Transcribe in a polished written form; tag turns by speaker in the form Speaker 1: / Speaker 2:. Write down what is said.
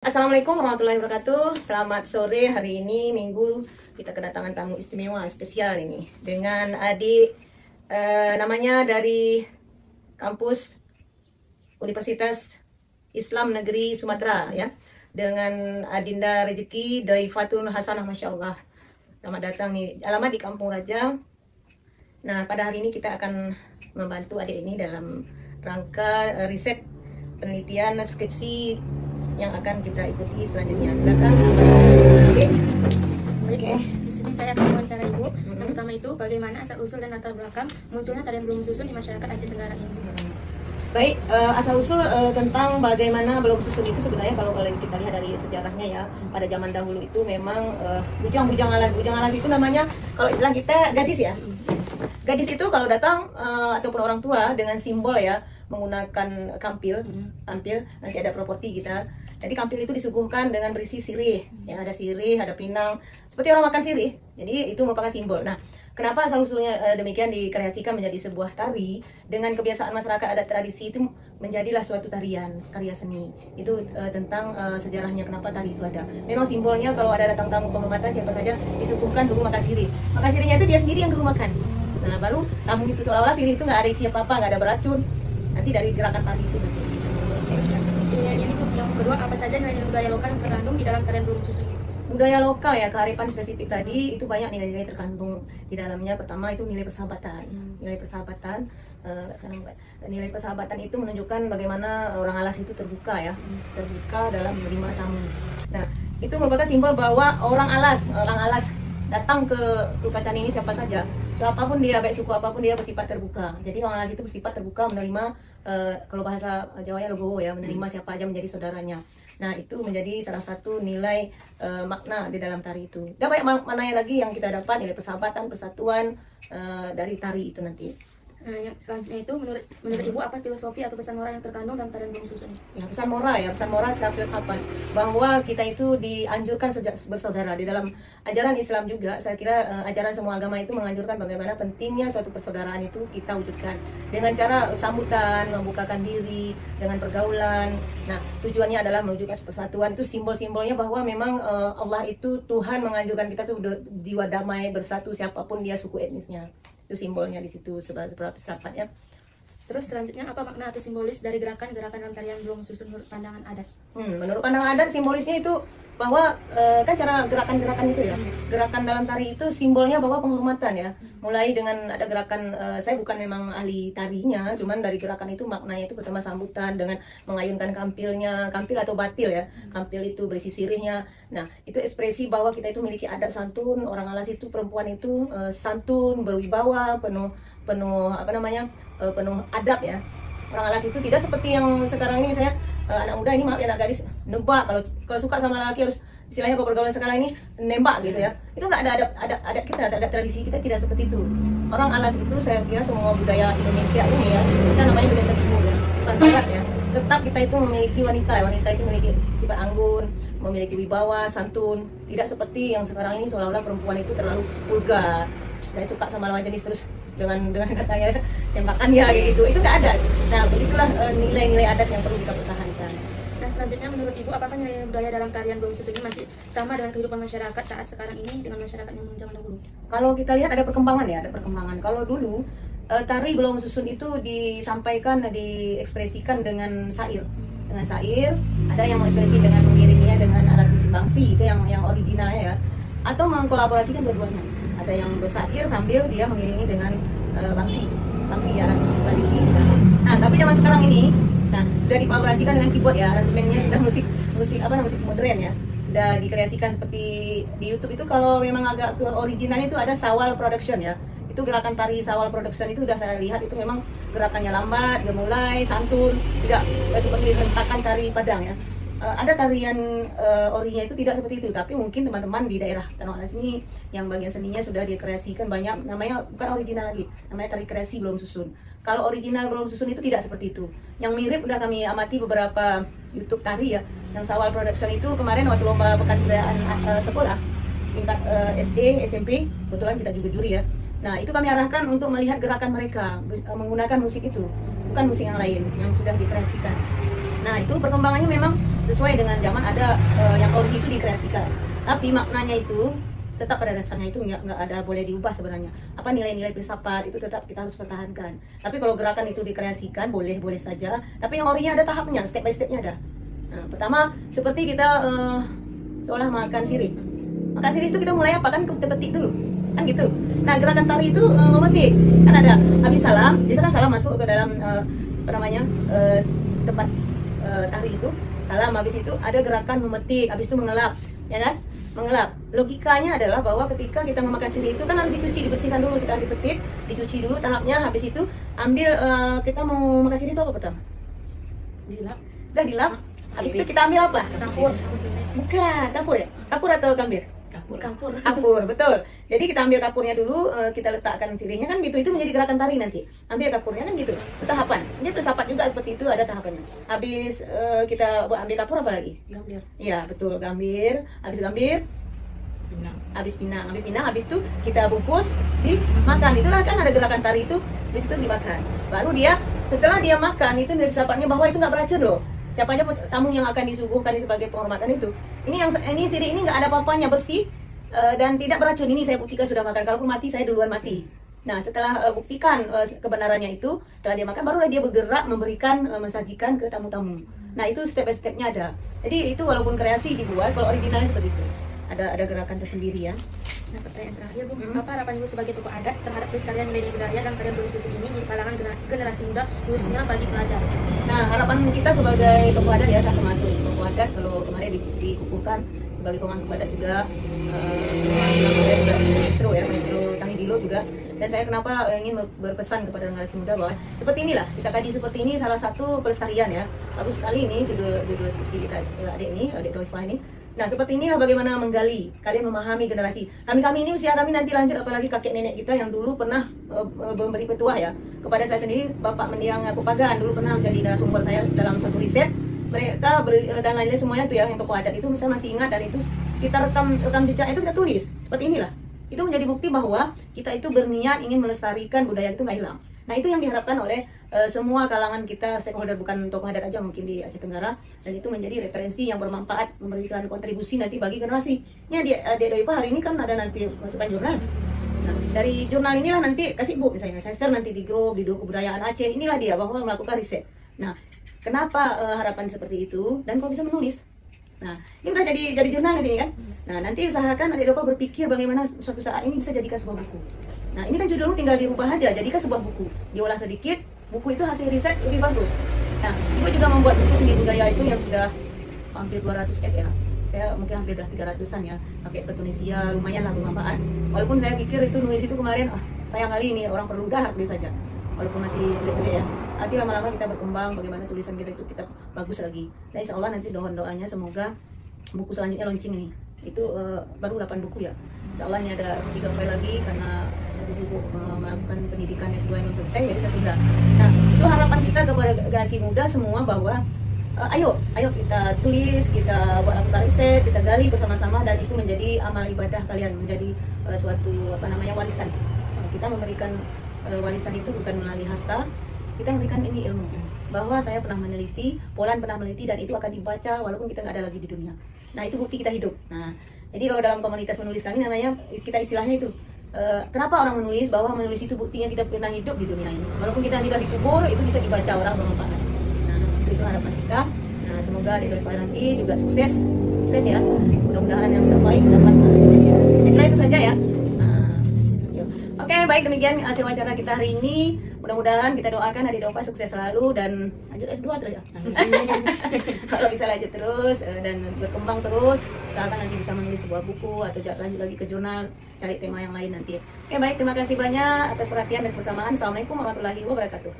Speaker 1: Assalamualaikum warahmatullahi wabarakatuh. Selamat sore, hari ini Minggu kita kedatangan tamu istimewa spesial ini dengan adik namanya dari kampus Universitas Islam Negeri Sumatera ya, dengan Adinda Rezeki Daifatul Hasanah, Masya Allah. Selamat datang nih, alamat di Kampung Raja. Nah, pada hari ini kita akan membantu adik ini dalam rangka riset penelitian skripsi yang akan kita ikuti selanjutnya. Silakan.
Speaker 2: Oke. Di sini saya akan wawancara Ibu. Yang pertama itu bagaimana asal usul dan latar belakang munculnya tarian belum susun di masyarakat Aceh Tenggara ini.
Speaker 1: Baik, asal usul tentang bagaimana belum susun itu sebenarnya kalau kita lihat dari sejarahnya ya, pada zaman dahulu itu memang bujang alas. Bujang alas itu namanya kalau istilah kita gadis ya. Gadis itu kalau datang ataupun orang tua dengan simbol ya, menggunakan kampil, nanti ada properti kita. Jadi kampil itu disuguhkan dengan berisi sirih, ya ada sirih, ada pinang, seperti orang makan sirih. Jadi itu merupakan simbol. Nah, kenapa asal usulnya demikian dikreasikan menjadi sebuah tari dengan kebiasaan masyarakat adat tradisi itu menjadilah suatu tarian karya seni. Itu tentang sejarahnya kenapa tari itu ada. Memang simbolnya kalau ada datang tamu penghormatan siapa saja disuguhkan dulu makan sirih. Makan sirihnya itu dia sendiri yang dulu makan. Nah, baru tamu itu seolah-olah sirih itu nggak ada isi apa-apa, nggak ada beracun. Nanti dari gerakan tari itu nanti.
Speaker 2: Ini tuh yang kedua, apa saja nilai budaya lokal yang terkandung di dalam tarian belum susun?
Speaker 1: Budaya lokal ya, kearifan spesifik tadi itu banyak nilai-nilai terkandung di dalamnya. Pertama itu nilai persahabatan. Nilai persahabatan itu menunjukkan bagaimana orang alas itu terbuka ya, terbuka dalam menerima tamu. Nah, itu merupakan simbol bahwa orang alas datang ke Lukacan ini siapa saja, siapapun dia, baik suku apapun dia bersifat terbuka. Jadi orang alas itu bersifat terbuka menerima, kalau bahasa Jawanya logowo ya, menerima siapa aja menjadi saudaranya. Nah, itu menjadi salah satu nilai makna di dalam tari itu. Dan banyak maknanya lagi yang kita dapat, nilai persahabatan, persatuan dari tari itu nanti.
Speaker 2: Yang selanjutnya itu menurut Ibu apa filosofi atau pesan moral yang terkandung dalam tarian belum susun?
Speaker 1: Ya, pesan moral secara filsafat bahwa kita itu dianjurkan bersaudara. Di dalam ajaran Islam juga, saya kira ajaran semua agama itu menganjurkan bagaimana pentingnya suatu persaudaraan itu kita wujudkan dengan cara sambutan, membukakan diri, dengan pergaulan. Nah, tujuannya adalah menunjukkan persatuan. Itu simbol-simbolnya bahwa memang Allah itu, Tuhan menganjurkan kita tuh jiwa damai, bersatu siapapun dia suku etnisnya. Itu simbolnya di situ sebagai filsafat ya.
Speaker 2: Terus selanjutnya apa makna atau simbolis dari gerakan-gerakan dalam tarian belum susun menurut pandangan adat?
Speaker 1: Menurut pandangan adat simbolisnya itu bahwa kan cara gerakan-gerakan itu ya, gerakan dalam tari itu simbolnya bahwa penghormatan ya. Mulai dengan ada gerakan, saya bukan memang ahli tarinya, cuman dari gerakan itu maknanya itu pertama sambutan dengan mengayunkan kampilnya, kampil atau batil ya. Kampil itu berisi sirihnya. Nah, itu ekspresi bahwa kita itu memiliki adab santun. Orang alas itu, perempuan itu santun, berwibawa, penuh adab ya. Orang alas itu tidak seperti yang sekarang ini misalnya anak muda ini, maaf ya, anak gadis nembak, kalau suka sama laki harus istilahnya kalau pergaulan sekarang ini nembak gitu ya. Itu nggak ada kita, ada tradisi kita tidak seperti itu. Orang alas itu saya kira semua budaya Indonesia ini ya, kita namanya Indonesia Timur ya, bukan barat ya. Tetap kita itu memiliki wanita itu memiliki sifat anggun, memiliki wibawa, santun. Tidak seperti yang sekarang ini seolah-olah perempuan itu terlalu vulgar, saya suka sama lawan jenis terus dengan katanya tembakan ya kayak gitu. Itu nggak ada. Nah, begitulah nilai-nilai adat yang perlu kita pertahankan.
Speaker 2: Nah, selanjutnya menurut Ibu apakah nilai budaya dalam tarian belum susun ini masih sama dengan kehidupan masyarakat saat sekarang ini dengan masyarakat yang zaman dahulu?
Speaker 1: Kalau kita lihat ada perkembangan ya, ada perkembangan. Kalau dulu tari belum susun itu disampaikan, diekspresikan dengan syair. Dengan syair, ada yang mengekspresi dengan mengiringinya dengan alat musik bangsi, itu yang originalnya ya. Atau mengkolaborasikan dua-duanya. Ada yang bersair sambil dia mengiringi dengan bangsi ya, alat musik tradisi. Nah, tapi zaman sekarang ini, nah sudah dikolaborasikan dengan keyboard ya, aransemennya sudah musik modern ya, sudah dikreasikan seperti di YouTube itu. Kalau memang agak originalnya itu ada Sawal Production ya. Itu gerakan tari Sawal Production itu sudah saya lihat itu memang gerakannya lambat, gemulai, santun, tidak seperti hentakan tari Padang ya. Ada tarian orinya itu tidak seperti itu, tapi mungkin teman-teman di daerah Tanah Alas ini yang bagian seninya sudah dikreasikan banyak, namanya bukan original lagi, namanya tari kreasi belum susun. Kalau original belum susun itu tidak seperti itu. Yang mirip udah kami amati beberapa YouTube tari ya, yang Sawal Production itu kemarin waktu lomba pekan kebudayaan sekolah tingkat SD, SMP, kebetulan kita juga juri ya. Nah, itu kami arahkan untuk melihat gerakan mereka menggunakan musik itu, bukan musik yang lain yang sudah dikreasikan. Nah, itu perkembangannya memang sesuai dengan zaman ada yang orgi itu dikreasikan. Tapi maknanya itu tetap pada dasarnya itu nggak ada boleh diubah sebenarnya. Apa nilai-nilai filsafat itu tetap kita harus pertahankan. Tapi kalau gerakan itu dikreasikan boleh saja. Tapi yang orinya ada tahapnya, step by stepnya ada. Nah, pertama seperti kita seolah makan sirih. Makan sirih itu kita mulai apa kan kita petik dulu, kan gitu. Nah gerakan tari itu memetik kan ada. Habis salam, biasanya kan salam masuk ke dalam apa namanya tempat tari itu. Salam, habis itu ada gerakan memetik, habis itu mengelap, ya kan? Mengelap. Logikanya adalah bahwa ketika kita memakan sirih itu kan harus dicuci, dibersihkan dulu setelah dipetik, dicuci dulu tahapnya, habis itu ambil kita mau makan sirih itu apa pertama?
Speaker 2: Dilap.
Speaker 1: Udah dilap. Habis itu kita ambil apa?
Speaker 2: Kapur.
Speaker 1: Bukan, kapur ya? Kapur atau gambir?
Speaker 2: Kapur.
Speaker 1: Kapur, betul. Jadi kita ambil kapurnya dulu, kita letakkan sirihnya kan gitu. Itu menjadi gerakan tari nanti. Ambil kapurnya kan gitu. Tahapan. Dia filsafat juga seperti itu, ada tahapannya. Habis kita ambil kapur apa lagi?
Speaker 2: Gambir.
Speaker 1: Iya, betul, gambir. Habis gambir,
Speaker 2: Pinang.
Speaker 1: habis pinang. Habis pinang, habis itu kita bungkus, dimakan. Itulah kan ada gerakan tari itu, habis itu dimakan. Baru dia, setelah dia makan, itu filsafatnya bahwa itu nggak beracun loh. Siapa aja tamu yang akan disuguhkan sebagai penghormatan itu. Ini sirih ini nggak ada apa-apanya, bersih dan tidak beracun. Ini saya buktikan sudah makan. Kalaupun mati saya duluan mati. Nah setelah buktikan kebenarannya itu, setelah dia makan barulah dia bergerak memberikan mensajikan ke tamu-tamu. Nah itu step by stepnya ada. Jadi itu walaupun kreasi dibuat, kalau originalnya seperti itu. Ada gerakan tersendiri ya.
Speaker 2: Nah, pertanyaan terakhir, Bu. Apa harapan Ibu sebagai tokoh adat terhadap pelestarian nilai budaya dan karya belum susun ini di kalangan generasi muda, khususnya bagi pelajar?
Speaker 1: Nah, harapan kita sebagai tokoh adat ya, saya termasuk tokoh adat. Kalau kemarin dikukuhkan sebagai pemangku adat juga, maestro Tangidilo juga. Dan saya kenapa ingin berpesan kepada generasi muda bahwa seperti inilah, kita kaji seperti ini salah satu pelestarian ya. Bagus sekali ini judul skripsi kita, adik Doifa ini. Nah seperti inilah bagaimana menggali, kalian memahami generasi. Kami ini usia kami nanti lanjut, apalagi kakek nenek kita yang dulu pernah memberi petuah ya. Kepada saya sendiri, Bapak Mendiang Kupagan dulu pernah menjadi narasumber saya dalam satu riset. Mereka dan lain-lain semuanya tuh ya, yang tokoh adat itu saya masih ingat, dan itu kita rekam jejak itu kita tulis. Seperti inilah. Itu menjadi bukti bahwa kita itu berniat ingin melestarikan budaya itu nggak hilang. Nah itu yang diharapkan oleh semua kalangan kita, stakeholder, bukan tokoh adat aja mungkin di Aceh Tenggara, dan itu menjadi referensi yang bermanfaat, memberikan kontribusi nanti bagi generasinya. Di Doipa hari ini kan ada nanti masukan jurnal. Nah, dari jurnal inilah nanti kasih bu misalnya, saya share nanti di grup kebudayaan Aceh, inilah dia bahwa melakukan riset. Nah, kenapa harapan seperti itu? Dan kalau bisa menulis. Nah, ini udah jadi jurnal nanti kan. Nah, nanti usahakan adik Doipa berpikir bagaimana suatu saat ini bisa jadikan sebuah buku. Nah, ini kan judulnya tinggal dirubah aja, jadikan sebuah buku. Diolah sedikit, buku itu hasil riset lebih bagus. Nah, Ibu juga membuat buku seni budaya itu yang sudah hampir 200 ya. Saya mungkin hampir udah 300-an ya, pakai ke Tunisia, lumayan lah bermanfaat. Walaupun saya pikir itu nulis itu kemarin, sayang kali ini orang perlu udah tulis saja. Walaupun masih gede-gede ya. Nanti lama-lama kita berkembang, bagaimana tulisan kita itu kita bagus lagi. Nah, insya Allah nanti doanya semoga buku selanjutnya launching ini. Itu baru 8 buku ya. Insya Allah ini ada 3 file lagi karena masih sibuk melakukan pendidikan S2 yang belum selesai, jadi kita tunda. Nah, itu harapan kita kepada generasi muda semua bahwa ayo kita tulis, kita buat lakukan riset, kita gali bersama-sama, dan itu menjadi amal ibadah kalian, menjadi suatu warisan. Kita memberikan warisan itu bukan melalui harta, kita memberikan ini ilmu. Bahwa saya pernah meneliti, Polan pernah meneliti, dan itu akan dibaca walaupun kita nggak ada lagi di dunia. Nah, itu bukti kita hidup. Nah, jadi kalau dalam komunitas menulis kami namanya, kita istilahnya itu kenapa orang menulis, bahwa menulis itu buktinya kita pernah hidup di dunia ini. Walaupun kita tidak dikubur, itu bisa dibaca orang bermanfaat. Nah, itu harapan kita. Nah, semoga di Doipa nanti juga sukses ya. Mudah-mudahan yang terbaik dapat hasilnya. Saya kira itu saja ya. Oke, baik, demikian hasil wawancara kita hari ini. Mudah-mudahan kita doakan adik Doipa sukses selalu dan lanjut S2 terus ya. Kalau bisa lanjut terus dan berkembang terus, usahakan nanti bisa menulis sebuah buku atau lanjut lagi ke jurnal, cari tema yang lain nanti. Oke, baik, terima kasih banyak atas perhatian dan kebersamaan. Assalamualaikum warahmatullahi wabarakatuh.